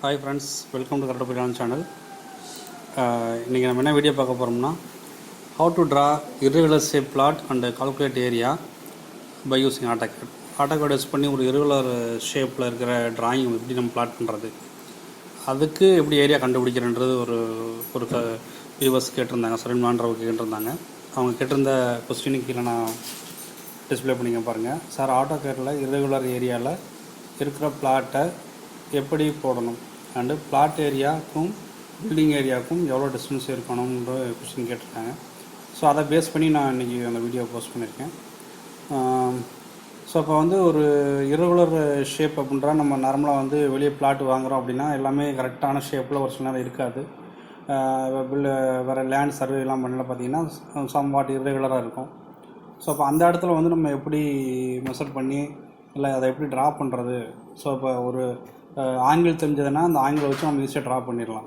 Hi friends, welcome to கரெக்டாக channel. இன்றைக்கி நம்ம என்ன வீடியோ பார்க்க போகிறோம்னா, how to draw irregular shape plot and calculate area by using Auto Cad. Auto Cad use பண்ணி ஒரு irregular ஷேப்பில் இருக்கிற ட்ராயிங் எப்படி நம்ம பிளாட் பண்ணுறது, அதுக்கு எப்படி ஏரியா கண்டுபிடிக்கிறன்றது ஒரு ஒரு வியூவர்ஸ் கேட்டிருந்தாங்க, சரண்மான்றவங்க கேட்டிருந்தாங்க. அவங்க கேட்டிருந்த கொஸ்டினுக்கு கீழே நான் டிஸ்பிளே பண்ணிக்க பாருங்கள். சார், Auto Cadல irregular ஏரியாவில் இருக்கிற பிளாட்டை எப்படி போடணும் அண்டு பிளாட் ஏரியாவுக்கும் பில்டிங் ஏரியாவுக்கும் எவ்வளோ டிஸ்டன்ஸ் இருக்கணும்ன்ற கொஸ்டின் கேட்டிருக்காங்க. ஸோ அதை பேஸ் பண்ணி நான் இன்றைக்கி அந்த வீடியோ போஸ்ட் பண்ணியிருக்கேன். ஸோ இப்போ வந்து ஒரு irregular ஷேப் அப்படின்றா நம்ம நார்மலாக வந்து வெளியே பிளாட் வாங்குகிறோம் அப்படின்னா எல்லாமே கரெக்டான ஷேப்பில் ஒரு சில நேரம் இருக்காது. வேறு லேண்ட் சர்வேலாம் பண்ணல பார்த்தீங்கன்னா சம்வாட் irregular இருக்கும். ஸோ அப்போ அந்த இடத்துல வந்து நம்ம எப்படி மெஷர் பண்ணி இல்லை அதை எப்படி ட்ரா பண்ணுறது. ஸோ இப்போ ஒரு ஆங்கிள் தெரிஞ்சதுன்னா அந்த ஆங்கிளை வச்சு நம்ம ஈஸியாக ட்ரா பண்ணிடலாம்.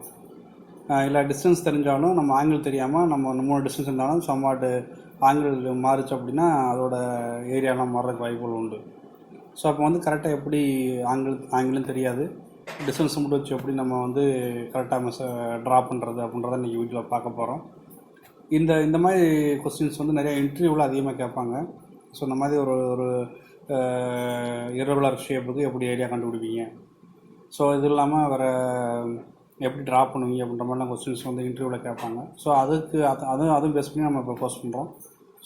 இல்லை டிஸ்டன்ஸ் தெரிஞ்சாலும் நம்ம ஆங்கிள் தெரியாமல் நம்ம 3 டிஸ்டன்ஸ் இருந்தாலும் சம்வாட்டு ஆங்கிள் மாறிச்சு அப்படின்னா அதோட ஏரியாலாம் மாறுறதுக்கு வாய்ப்புகள் உண்டு. ஸோ அப்போ வந்து கரெக்டாக எப்படி ஆங்கிளும் தெரியாது, டிஸ்டன்ஸ் மட்டும் வச்சு எப்படி நம்ம வந்து கரெக்டாக ட்ரா பண்ணுறது அப்படின்றத இன்றைக்கி வீட்டில் பார்க்க போகிறோம். இந்த மாதிரி கொஸ்டின்ஸ் வந்து நிறையா இன்டர்வியூவில் அதிகமாக கேட்பாங்க. ஸோ இந்த மாதிரி ஒரு irregular ஷேப்புக்கு எப்படி ஏரியா கண்டுபிடிப்பீங்க, ஸோ இது இல்லாமல் வேறு எப்படி ட்ரா பண்ணுவீங்க அப்படின்ற மாதிரிலாம் கொஸ்டின்ஸ் வந்து இன்டர்வியூவில் கேட்பாங்க. ஸோ அதுவும் பேஸ் பண்ணி நம்ம இப்போ போஸ்ட் பண்ணுறோம்.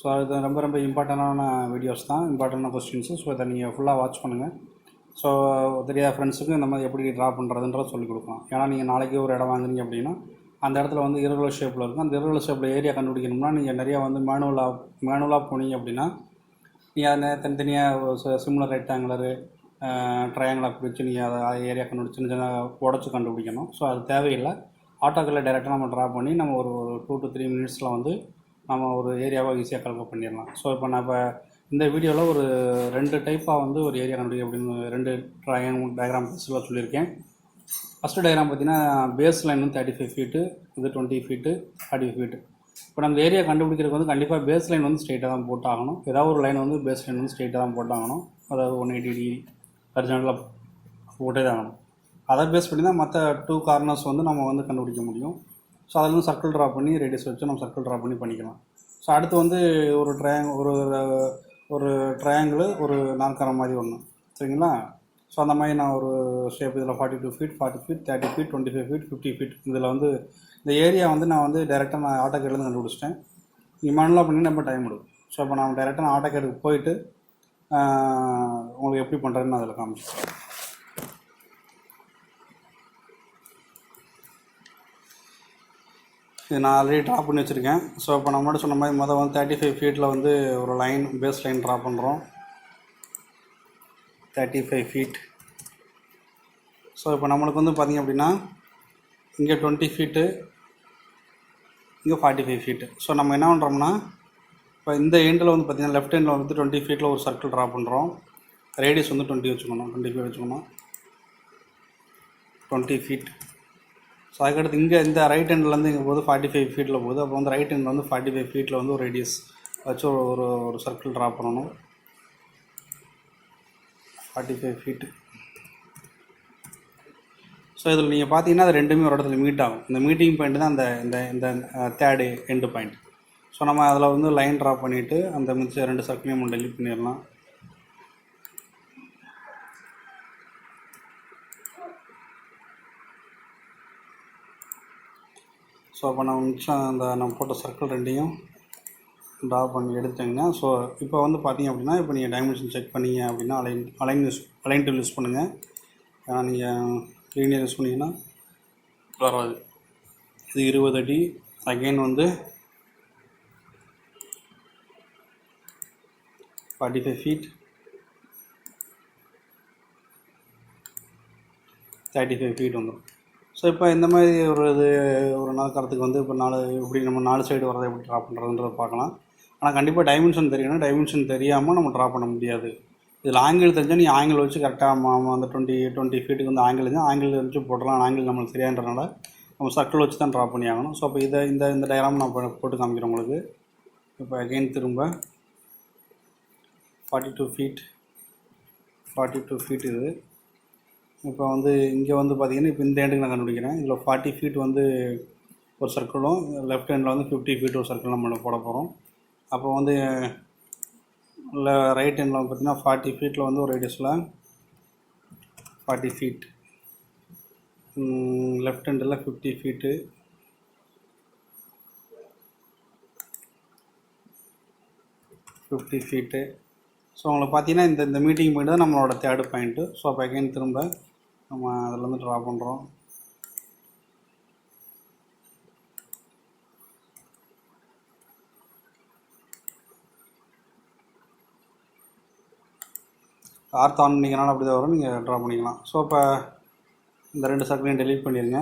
ஸோ அது ரொம்ப இம்பார்ட்டண்டான வீடியோஸ் தான், இம்பார்ட்டண்டான கொஸ்டின்ஸு. ஸோ இதை நீங்கள் ஃபுல்லாக வாட்ச் பண்ணுங்கள். ஸோ தெரியாத ஃப்ரெண்ட்ஸுக்கு இந்த மாதிரி எப்படி ட்ரா பண்ணுறதுன்றத சொல்லிக் கொடுக்கலாம். ஏன்னா நீங்கள் நாளைக்கு ஒரு இடம் வாங்குறீங்க அப்படின்னா அந்த இடத்துல வந்து irregular ஷேப்பில் இருக்கும். அந்த irregular ஷேப்பில் ஏரியா கண்டுபிடிக்கணும்னா நீங்கள் நிறையா வந்து மேனுவலாக போனீங்க அப்படின்னா நீங்கள் அதை தனித்தனியாக சிமிலர் ரெக்டாங்குலரு ட்ரையாங்கிள் அப்படி வச்சு நீங்கள் அதை ஏரியா கண்டுபிடிச்சி சின்ன உடச்சி கண்டுபிடிக்கணும். ஸோ அது தேவையில்லை. Auto Cadல டேரெக்டாக நம்ம ட்ரா பண்ணி நம்ம ஒரு 2 to 3 மினிட்ஸில் வந்து நம்ம ஒரு ஏரியாவை ஈஸியாக கால்குலேட் பண்ணிடலாம். ஸோ இப்போ நான் இந்த வீடியோவில் ஒரு 2 டைப்பாக வந்து ஒரு ஏரியா கண்டுபிடிக்க அப்படின்னு 2 டயக்ராம் பேஸில் சொல்லியிருக்கேன். ஃபஸ்ட்டு டயக்ராம் பார்த்தீங்கன்னா பேஸ் லைன் வந்து 35 ஃபீட்டு, இது 20 ஃபீட்டு, 45 ஃபீட்டு. இப்போ நம்ம ஏரியா கண்டுபிடிக்கிறதுக்கு வந்து கண்டிப்பாக பேஸ் லைன் வந்து ஸ்ட்ரெயிட்டாக தான் போட்டாகணும். ஏதாவது ஒரு லைன் வந்து பேஸ் லைன் வந்து ஸ்ட்ரெயிட்டாக தான் போட்டாகணும். அதாவது 180 டிகிரி ஹரிசாண்டலாக போட்டே தான் ஆகணும். அதை பேஸ் பண்ணி தான் மற்ற 2 கார்னர்ஸ் வந்து நம்ம வந்து கண்டுபிடிக்க முடியும். ஸோ அதில் வந்து சர்க்கிள் ட்ரா பண்ணி ரேடியஸ் வச்சு நம்ம சர்க்கிள் ட்ரா பண்ணி பண்ணிக்கலாம். ஸோ அடுத்து வந்து ஒரு ட்ரையாங்கிள் ஒரு நாற்கரம் மாதிரி ஒன்று, சரிங்களா? ஸோ அந்த மாதிரி நான் ஒரு ஷேப் இதில் 42 feet, 40 feet, 30 feet, 25 feet, 50 feet, இதில் வந்து இந்த ஏரியா வந்து நான் வந்து டேரெக்டாக நான் Auto Cadலேருந்து கண்டுபிடிச்சிட்டேன். நீங்கள் மேனுவலாக பண்ணி நம்ம டைம் எடுக்கும். ஸோ இப்போ நான் டேரெக்டாக Auto Cadக்கு போயிட்டு உங்களுக்கு எப்படி பண்ணுறதுன்னு அதில் காமிச்சிட்டேன். இது நான் ஆல்ரெடி ட்ரா பண்ணி வச்சுருக்கேன். ஸோ இப்போ நம்ம முன்னாடி சொன்ன மாதிரி வந்து 35 ஃபீட்டில் வந்து ஒரு லைன் பேஸ் லைன் ட்ரா பண்ணுறோம். 35 ஃபீட். ஸோ இப்போ நம்மளுக்கு வந்து பார்த்திங்க அப்படின்னா இங்கே 20 ஃபீட்டு, இங்கே 45 ஃபீட்டு. ஸோ நம்ம என்ன பண்ணுறோம்னா இப்போ இந்த எண்டில் வந்து பார்த்திங்கன்னா லெஃப்ட் ஹேண்டில் வந்து 20 ஃபீட்டில் ஒரு சர்க்கிள் ட்ரா பண்ணுறோம். ரேடியஸ் வந்து 20 ஃபீட் வச்சுக்கணும். 20 ஃபீட். ஸோ அதுக்கடுத்து இங்கே இந்த ரைட் ஹேண்ட்லேருந்து இங்கே போது 45 ஃபீட்டில் போகுது. அப்போ வந்து ரைட் ஹேண்டில் வந்து 45 ஃபீட்டில் வந்து ஒரு ரேடியஸ் வச்சு ஒரு சர்க்கிள் ட்ரா பண்ணணும். 45 ஃபீட்டு. ஸோ இதில் நீங்கள் பார்த்தீங்கன்னா அது ரெண்டுமே ஒரு இடத்துல மீட் ஆகும். இந்த மீட்டிங் பாயிண்ட் தான் இந்த தேர்டு எண்டு பாயிண்ட். ஸோ நம்ம அதில் வந்து லைன் ட்ரா பண்ணிவிட்டு அந்த மிச்ச 2 சர்க்கிளையும் நம்ம டெலிட் பண்ணிடலாம். ஸோ அப்போ நம்ம போட்ட சர்க்கிள் ரெண்டையும் ட்ரா பண்ணி எடுத்துட்டிங்கன்னா, ஸோ இப்போ வந்து பார்த்தீங்க அப்படின்னா இப்போ நீங்கள் டைமென்ஷன் செக் பண்ணிங்க அப்படின்னா அலைன் டூல் யூஸ் பண்ணுங்கள். ஏன்னா நீங்கள் லீனியர் யூஸ் பண்ணிங்கன்னா வராது. இது 20 அடி. அகைன் வந்து 45 ஃபீட், 35 ஃபீட் வந்துடும். ஸோ இப்போ இந்த மாதிரி ஒரு நாற்கரத்துக்கு வந்து இப்போ இப்படி நம்ம 4 சைடு வரதை எப்படி ட்ரா பண்ணுறதுன்றதை பார்க்கலாம். ஆனால் கண்டிப்பாக டைமென்ஷன் தெரியணும். டைமென்ஷன் தெரியாமல் நம்ம ட்ரா பண்ண முடியாது. இதில் ஆங்கிள் தெரிஞ்சால் நீங்கள் ஆங்கிள் வச்சு கரெக்டாக அந்த 20 ஃபீட்டுக்கு வந்து ஆங்கிள் வச்சு போடலாம். ஆங்கிள் நம்மளுக்கு தெரியாதுன்றனால நம்ம சர்க்கிள் வச்சு தான் ட்ரா பண்ணி ஆகணும். ஸோ அப்போ இந்த டயக்ராம் நான் போட்டு காமிக்கிறேன் உங்களுக்கு. இப்போ அகெயின் திரும்ப 42 ஃபீட் இது இப்போ வந்து இங்கே வந்து பார்த்திங்கன்னா இப்போ இந்த எண்டுக்கு நான் கண்டுபிடிக்கிறேன். இதில் 40 ஃபீட் வந்து ஒரு சர்க்கிளும் லெஃப்ட் ஹேண்டில் வந்து 50 ஃபீட் ஒரு சர்க்கிள் நம்ம போட போகிறோம். அப்போ வந்து இல்லை ரைட் ஹேண்டில் வந்து பார்த்திங்கன்னா 40 ஃபீட்டில் வந்து ஒரு ரேடியஸில் 40 ஃபீட், லெஃப்ட் ஹேண்டில் 50 ஃபீட்டு, ஸோ உங்களுக்கு பார்த்தீங்கன்னா இந்த மீட்டிங் பாயிண்ட் தான் நம்மளோட தேர்டு பாயிண்ட்டு. ஸோ அப்போ அகைன் திரும்ப நம்ம அதில் வந்து ட்ரா பண்ணுறோம். ஆர்த் ஆன் பண்ணிங்கனாலும் அப்படி தான் வரும், நீங்கள் ட்ரா பண்ணிக்கலாம். ஸோ இப்போ இந்த 2 சர்க்கிளையும் டெலீட் பண்ணிடுங்க.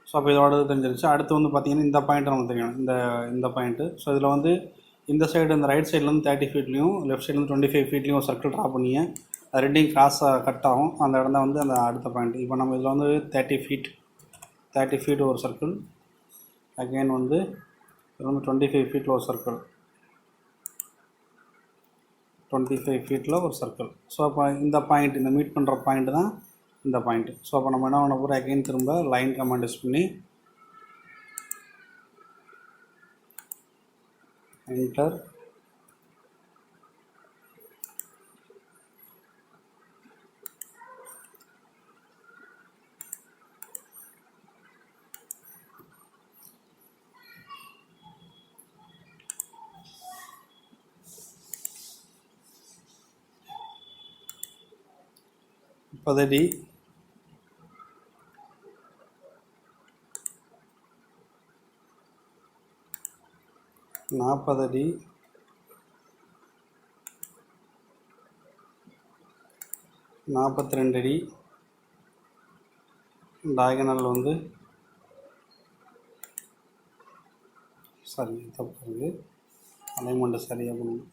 ஸோ அப்போ இதோட தெரிஞ்சிருச்சு. அடுத்து வந்து பார்த்திங்கன்னா இந்த பாயிண்ட்டு நமக்கு தெரியும், இந்த பாயிண்ட்டு. ஸோ இதில் வந்து இந்த சைடு இந்த ரைட் சைட்லேருந்து 30 ஃபீட்லேயும் லெஃப்ட் சைட்லேருந்து 25 ஃபீட்லேயும் ஒரு சர்க்கிள் ட்ரா பண்ணிங்க. அது ரெண்டையும் கிராஸாக கட் ஆகும். அந்த இடம் தான் வந்து அந்த அடுத்த பாயிண்ட். இப்போ நம்ம இதில் வந்து 30 ஃபீட் ஒரு சர்க்கிள், அகெயின் வந்து இது வந்து 25 ஃபீட்டில் ஒரு சர்க்கிள், 25 ஃபீட்டில் ஒரு சர்க்கிள். ஸோ அப்போ இந்த பாயிண்ட், இந்த மீட் பண்ணுற பாயிண்ட் தான் இந்த பாயிண்ட்டு. ஸோ அப்போ நம்ம என்ன பண்ண போகிறோம், அகெயின் திரும்ப லைன் கமாண்ட் யூஸ் பண்ணி என்டர், பதடி 40 அடி, 42 அடி, டயகனல் வந்து சரி தப்பு இருக்குது, அலைன்மெண்ட்டு சரியாக பண்ணணும்.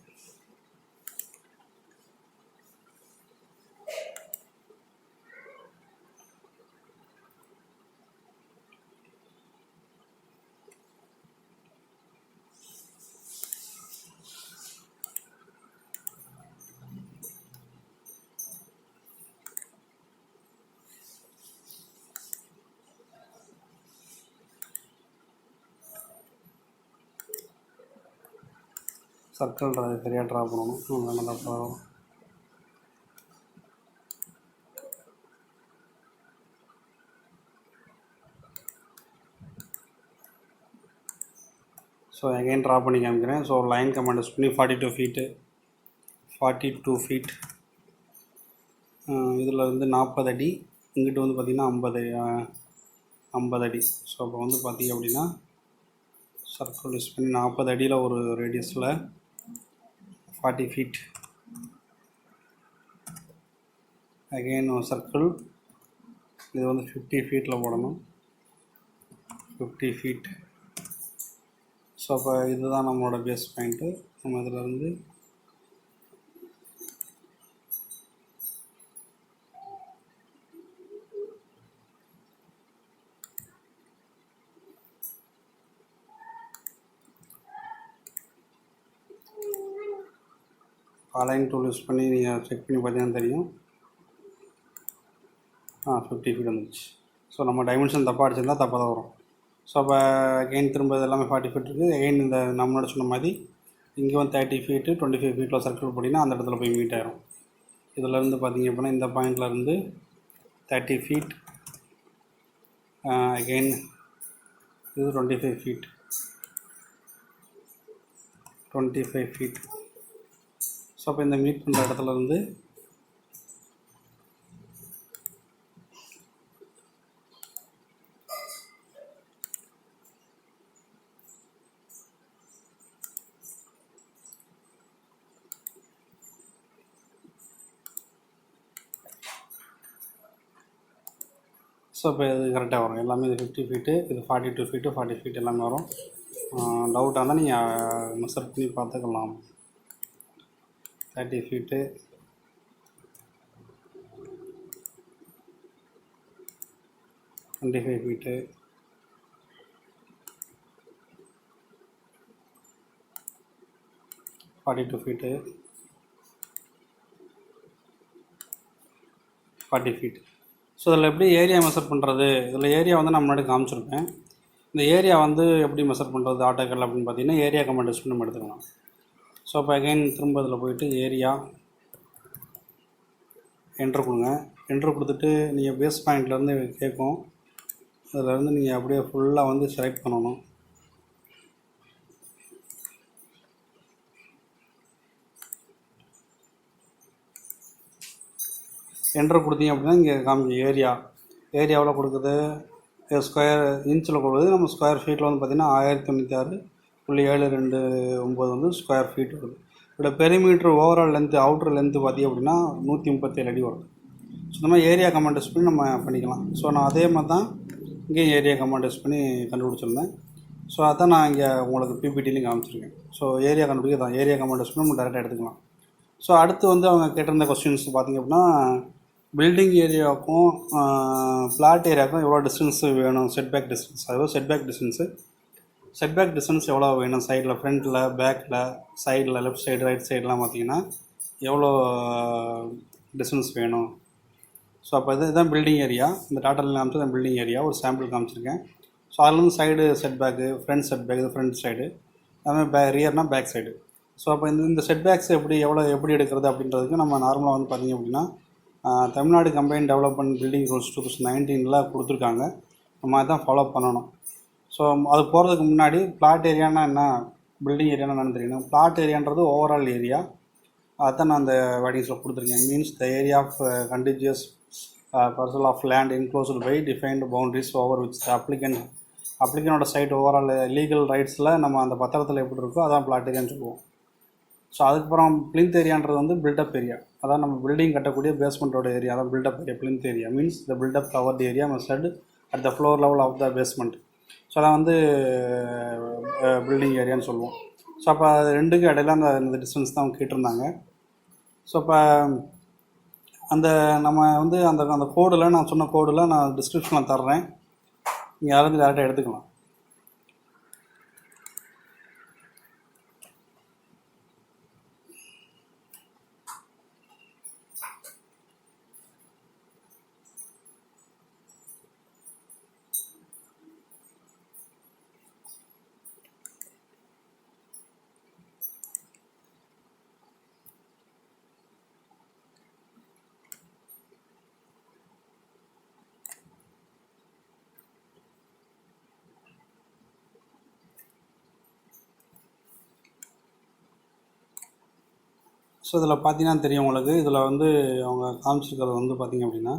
சர்க்கிள் சரியாக ட்ரா பண்ணணும், நல்லா தப்பாக. ஸோ அகைன் ட்ரா பண்ணி காமிக்கிறேன். ஸோ லைன் கமாண்ட் யூஸ் பண்ணி 42 ஃபீட், இதில் வந்து 40 அடி, இங்கிட்ட வந்து பார்த்திங்கன்னா 50 அடி. ஸோ அப்போ வந்து பார்த்திங்க அப்படின்னா சர்க்கிள் யூஸ் பண்ணி 40 அடியில் ஒரு ரேடியஸில் 40 ஃபீட், அகெயின் ஒரு சர்க்கிள், இது வந்து 50 ஃபீட்டில் போடணும், 50 ஃபீட். ஸோ அப்போ இதுதான் நம்மளோட பேஸ் பாயிண்ட்டு. நம்ம இதில் இருந்து அலைன் டூல் யூஸ் பண்ணி நீங்கள் செக் பண்ணி பார்த்தீங்கன்னா தெரியும். 50 ஃபீட் வந்துச்சு. ஸோ நம்ம டைமென்ஷன் தப்பாக அடிச்சிருந்தா தப்பாக தான் வரும். ஸோ அப்போ அகெயின் திரும்ப எல்லாமே 40 ஃபீட் இருக்குது. அகெயின் இந்த நம்மளோட சொன்ன மாதிரி இங்கே வந்து 30 ஃபீட்டு 25 ஃபீட்டில் சர்க்கிள் போட்டிங்கன்னா அந்த இடத்துல போய் மீட் ஆயிரும். இதிலேருந்து பார்த்திங்க அப்படின்னா இந்த பாயிண்ட்லேருந்து 30 ஃபீட், அகெயின் இது 25 ஃபீட். ஸோ அப்போ இந்த மீட் பண்ணுற இடத்துல இருந்து ஸோ இப்போ இது கரெக்டாக வரும். எல்லாமே இது 50 ஃபீட்டு, இது 42 ஃபீட்டு, 40 ஃபீட் எல்லாமே வரும். டவுட்டாக இருந்தால் நீங்கள் மெஷர் பண்ணி பார்த்துக்கலாம். 30 feet, 25 feet, 42 feet, 40 feet. So இதில் எப்படி ஏரியா மெஷர் பண்ணுறது, இதில் ஏரியா வந்து நான் முன்னாடி காமிச்சிருப்பேன். இந்த ஏரியா வந்து எப்படி மெஷர் பண்ணுறது ஆட்டோகேடில் அப்படின்னு பார்த்தீங்கன்னா ஏரியா கமாண்ட் யூஸ் பண்ணி நம்ம எடுத்துக்கலாம். ஸோ இப்போ அகைன் திரும்ப இதில் போயிட்டு ஏரியா என்ட்ரு கொடுங்க. என்ட்ரு கொடுத்துட்டு நீங்கள் பேஸ் பாயிண்ட்லேருந்து கேட்கும், அதிலேருந்து நீங்கள் அப்படியே ஃபுல்லாக வந்து செலக்ட் பண்ணணும். என்ட்ரு கொடுத்தீங்க அப்படின்னா இங்கே காமிக்கும் ஏரியாவில் கொடுக்குது ஸ்கொயர் இன்ச்சில் கொடுக்குது. நம்ம ஸ்கொயர் ஃபீட்டில் வந்து பார்த்திங்கன்னா 1096.729 வந்து ஸ்கொயர் ஃபீட் வருது. இதோட பெரிமீட்ரு ஓவரால் லென்த்து அவுட்ரு லென்த்து பார்த்திங்க அப்படின்னா 137 அடி வருது. ஸோ இந்த மாதிரி ஏரியா கமாண்ட் யூஸ் பண்ணி நம்ம பண்ணிக்கலாம். ஸோ நான் அதே மாதிரி தான் இங்கேயும் ஏரியா கமாண்ட் யூஸ் பண்ணி கண்டுபிடிச்சிருந்தேன். ஸோ அதான் நான் இங்கே உங்களுக்கு பிபிடிலையும் காமிச்சிருக்கேன். ஸோ ஏரியா கண்டுபிடிக்க தான் ஏரியா கமாண்ட் யூஸ் பண்ணி நம்ம டேரெக்டாக எடுத்துக்கலாம். ஸோ அடுத்து வந்து அவங்க கேட்டிருந்த கொஸ்டின்ஸ் பார்த்திங்க அப்படின்னா பில்டிங் ஏரியாவுக்கும் பிளாட் ஏரியாவுக்கும் எவ்வளோ டிஸ்டன்ஸு வேணும், செட்பேக் டிஸ்டன்ஸ், அதாவது செட்பேக் டிஸ்டன்ஸ் எவ்வளோ வேணும், சைடில் ஃப்ரண்ட்டில் பேக்கில் சைடில் லெஃப்ட் சைடு ரைட் சைடெலாம் பார்த்திங்கன்னா எவ்வளோ டிஸ்டன்ஸ் வேணும். ஸோ அப்போ இதுதான் பில்டிங் ஏரியா. இந்த டாட்டாவில் காமிச்சு தான் பில்டிங் ஏரியா ஒரு சாம்பிள் காமிச்சிருக்கேன். ஸோ அதுலேருந்து சைடு செட்பேக்கு, ஃப்ரண்ட் செட்பேக், இது ஃப்ரண்ட் சைடு, அதுமாதிரி ரியர்னால் பேக் சைடு. ஸோ அப்போ இந்த செட்பேக்ஸ் எப்படி எடுக்கிறது அப்படின்றதுக்கு நம்ம நார்மலாக வந்து பார்த்திங்க அப்படின்னா Tamil Nadu combine development building rules 2019 கொடுத்துருக்காங்க. நம்ம அதான் ஃபாலோ பண்ணணும். ஸோ அது போகிறதுக்கு முன்னாடி பிளாட் ஏரியானா என்ன, பில்டிங் ஏரியானா என்னன்னு தெரியணும். பிளாட் ஏரியான்றது ஓவரால் ஏரியா, அதுதான் நான் அந்த வேர்டிங்ஸில் கொடுத்துருக்கேன். Means the area of contiguous parcel of land enclosed by defined boundaries over which the applicantோட சைட் ஓவரால் லீகல் ரைட்ஸில் நம்ம அந்த பத்திரத்தில் எப்படி இருக்கோ அதான் பிளாட் ஏரியான்னு சொல்லுவோம். ஸோ அதுக்கப்புறம் பிளிந்த் ஏரியான்றது வந்து பில்டப் ஏரியா, அதான் நம்ம பில்டிங் கட்டக்கூடிய பேஸ்மெண்ட்டோட ஏரியா, அதான் built up area. Plinth area means the built up covered area measured at the floor level of the basement. So அதான் வந்து பில்டிங் ஏரியான்னு சொல்லுவோம். ஸோ அப்போ அது ரெண்டுக்கும் இடையில அந்த டிஸ்டன்ஸ் தான் அவங்க கேட்டிருந்தாங்க. ஸோ இப்போ நம்ம வந்து அந்த கோடில் நான் சொன்ன கோடில் நான் டிஸ்கிரிப்ஷனில் தர்றேன், நீங்கள் யாராவது டேரெக்டாக எடுத்துக்கலாம். ஸோ இதில் பார்த்தீங்கன்னா தெரியும் உங்களுக்கு, இதில் வந்து அவங்க காமிச்சிருக்கிறது வந்து பார்த்திங்க அப்படின்னா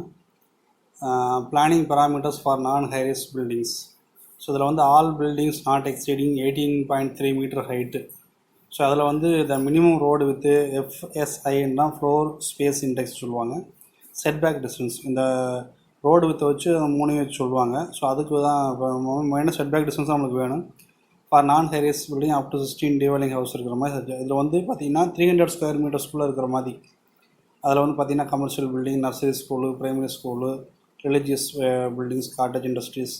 planning parameters for non high rise buildings. So இதில் வந்து all buildings not exceeding 18.3 meter height. So அதில் வந்து த மினிமம் ரோடு வித்து FSIன்னா ஃப்ளோர் ஸ்பேஸ் இண்டெக்ஸ் சொல்லுவாங்க. செட்பேக் டிஸ்டன்ஸ் இந்த ரோடு வித்தை வச்சு 3 வச்சு சொல்லுவாங்க. ஸோ அதுக்கு தான் இப்போ மெயினாக செட்பேக் டிஸ்டன்ஸ் தான் நம்மளுக்கு வேணும். For non high rise building up to 16 dwelling house இருக்கிற மாதிரி. இதில் வந்து பார்த்திங்கன்னா 300 ஸ்கொயர் மீட்டர்ஸ்குள்ளே இருக்கிற மாதிரி. அதில் வந்து பார்த்திங்கன்னா commercial building, nursery school, primary school, religious buildings, cottage industries,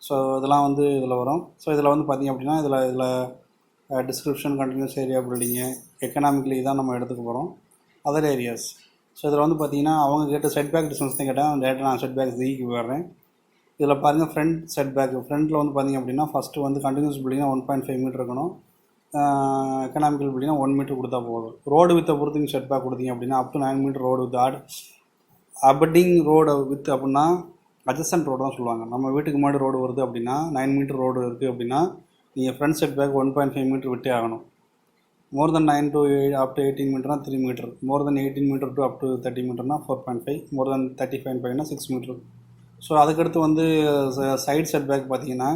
so இதெல்லாம் வந்து இதில் வரும். ஸோ இதில் வந்து பார்த்திங்க அப்படின்னா இதில் description, continuous area building, economically தான் நம்ம எடுத்துக்க போகிறோம், அதர் ஏரியாஸ். ஸோ இதில் வந்து பார்த்திங்கன்னா அவங்க கேட்ட செட்பேக் டிஸ்டன்ஸ் தான் கேட்டேன். டேரெக்டாக நான் செட்பேக் ஜிக்கு போயிடுறேன். இதில் பாருங்கள் ஃப்ரண்ட் செட்பேக், ஃப்ரண்ட்டில் வந்து பார்த்திங்க அப்படின்னா ஃபஸ்ட்டு வந்து கண்டினியூஸ் பில்டிங்னா 1.5 மீட்டர் இருக்கணும், எக்கனாமிக்கல் பில்டிங்னா 1 மீட்டர் கொடுத்தா போதும். ரோடு வித்தை பொறுத்து செட்பேக் கொடுத்தீங்க அப்படின்னா up to 9 meter road width abutting road width அப்படின்னா அட்ஜசன்ட் ரோடு தான் சொல்லுவாங்க. நம்ம வீட்டுக்கு முன்னாடி ரோடு வருது அப்படின்னா 9 மீட்டர் ரோடு இருக்குது அப்படின்னா நீங்கள் ஃப்ரண்ட் செட்பேக் 1.5 மீட்டர் விட்டே ஆகணும். More than 9 to up to 18 மீட்டர்னா 3 meter, more than 18 meter to up to 30 மீட்டர்னா 4.5, மோர் தென் 35.5னா 6 மீட்டர். ஸோ அதுக்கடுத்து வந்து சைட் செட்பேக் பார்த்திங்கன்னா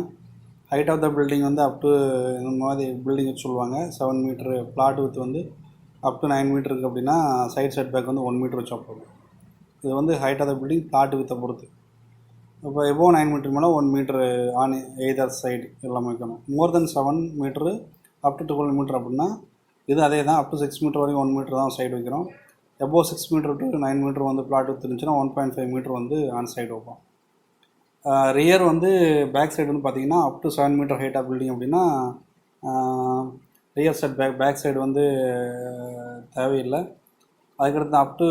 ஹைட் ஆஃப் த பில்டிங் வந்து அப் டு இந்த மாதிரி பில்டிங் வச்சு சொல்லுவாங்க 7 மீட்ரு, பிளாட் வித் வந்து அப் டு 9 மீட்டர் இருக்குது அப்படின்னா சைட் செட்பேக் வந்து 1 மீட்டர் வச்சா போதும். இது வந்து height of the building plot வித்தை பொறுத்து. இப்போ எபோவ் 9 மீட்டர் மேலே 1 மீட்ரு ஆன் எய்தர் சைடு எல்லாமே வைக்கணும். மோர் than 7 metre up to 12 metre அப்படின்னா இது அதே தான், அப் டு 6 மீட்டர் வரைக்கும் 1 மீட்டர் தான் சைடு வைக்கிறோம். எபோவ் 6 மீட்டர் டு 9 மீட்டர் வந்து பிளாட் வித் இருந்துச்சுன்னா 1.5 மீட்டர் வந்து ஆன் சைடு வைப்போம். ரியர் வந்து பேக் சைடு வந்து பார்த்திங்கன்னா up to 7 metre height of building அப்படின்னா ரியர் செட் பேக் சைடு வந்து தேவையில்லை. அதுக்கடுத்து up to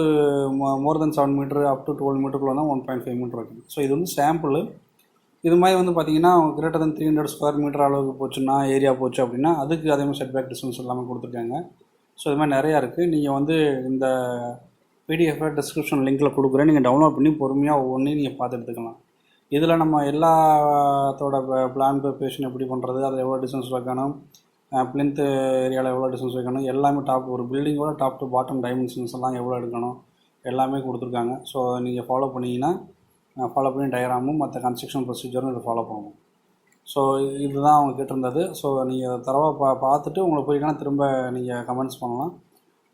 more than 7 metre up to 12 மீட்டருக்குள்ள தான் 1.5 மீட்டர் வைக்கணும். ஸோ இது வந்து சாம்பிள். இது மாதிரி வந்து பார்த்திங்கன்னா கிரேட்டர் தென் 300 ஸ்கொயர் மீட்டர் அளவுக்கு போச்சுன்னா ஏரியா போச்சு அப்படின்னா அதுக்கு அதேமாதிரி செட்பேக் டிஸ்டன்ஸ் எல்லாமே கொடுத்துருக்காங்க. ஸோ இது மாதிரி நிறையா இருக்குது. நீங்கள் வந்து இந்த பிடிஎஃபை டிஸ்கிரிப்ஷன் லிங்க்கில் கொடுக்குறேன், நீங்கள் டவுன்லோட் பண்ணி பொறுமையாக ஒவ்வொன்றையும் நீங்கள் பார்த்து எடுத்துக்கலாம். இதில் நம்ம எல்லாத்தோட பிளான் ப்ரிப்பரேஷன் எப்படி பண்ணுறது, அதில் எவ்வளோ டிஸ்டன்ஸ் வைக்கணும், பிளின்த் ஏரியாவில் எவ்வளோ டிஸ்டன்ஸ் வைக்கணும், எல்லாமே ஒரு பில்டிங்கோட டாப் டு பாட்டம் டைமென்ஷன்ஸ் எல்லாம் எவ்வளோ எடுக்கணும் எல்லாமே கொடுத்துருக்காங்க. ஸோ நீங்கள் ஃபாலோ பண்ணிங்கன்னா ஃபாலோ பண்ணி டயக்ராமும் மற்ற கன்ஸ்ட்ரக்ஷன் ப்ரொசீஜரும் இதை ஃபாலோ பண்ணணும். ஸோ இதுதான் அவங்க கேட்டிருந்தது. ஸோ நீங்கள் தரவாக பார்த்துட்டு உங்களுக்கு புரியலன்னா திரும்ப நீங்கள் கமெண்ட்ஸ் பண்ணலாம்,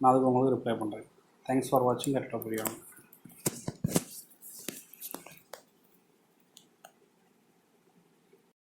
நான் அதுக்கு உங்களுக்கு ரிப்ளை பண்ணுறேன். தேங்க்ஸ் ஃபார் வாட்சிங். கரெக்டாக புரியும்.